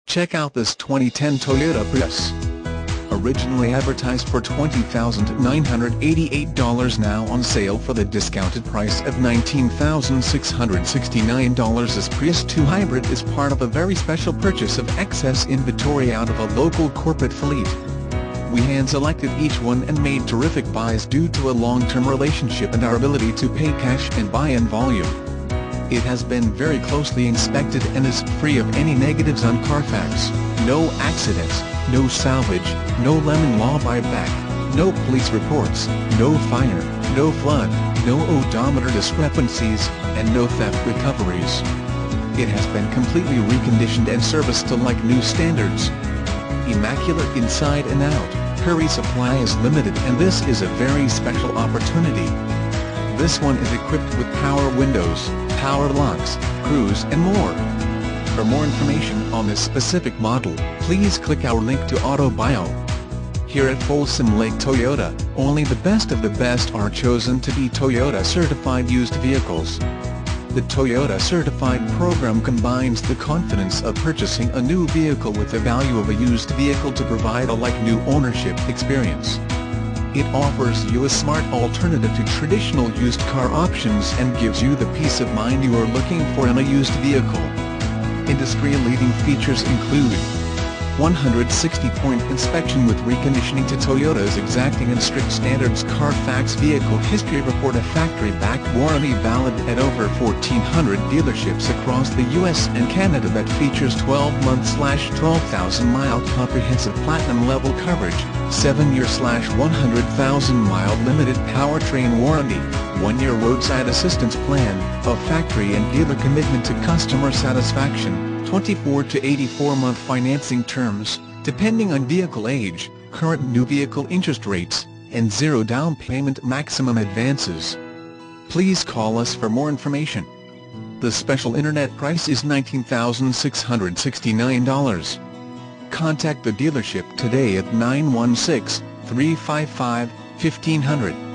Check out this 2010 Toyota Prius. Originally advertised for $20,988, now on sale for the discounted price of $19,669. This Prius 2 Hybrid is part of a very special purchase of excess inventory out of a local corporate fleet. We hand-selected each one and made terrific buys due to a long-term relationship and our ability to pay cash and buy in volume. It has been very closely inspected and is free of any negatives on Carfax. No accidents, no salvage, no lemon law buyback, no police reports, no fire, no flood, no odometer discrepancies, and no theft recoveries. It has been completely reconditioned and serviced to like new standards. Immaculate inside and out, hurry, supply is limited, and this is a very special opportunity. This one is equipped with power windows, power locks, cruise and more. For more information on this specific model, please click our link to Auto Bio. Here at Folsom Lake Toyota, only the best of the best are chosen to be Toyota certified used vehicles. The Toyota Certified program combines the confidence of purchasing a new vehicle with the value of a used vehicle to provide a like-new ownership experience. It offers you a smart alternative to traditional used car options and gives you the peace of mind you are looking for in a used vehicle. Industry-leading features include 160-point inspection with reconditioning to Toyota's exacting and strict standards, Carfax vehicle history report, a factory-backed warranty valid at over 1,400 dealerships across the U.S. and Canada that features 12-month/12,000-mile comprehensive platinum-level coverage, 7-year/100,000-mile limited powertrain warranty, 1-year roadside assistance plan, a factory and dealer commitment to customer satisfaction, 24 to 84-month financing terms, depending on vehicle age, current new vehicle interest rates, and 0 down payment maximum advances. Please call us for more information. The special internet price is $19,669. Contact the dealership today at 916-355-1500.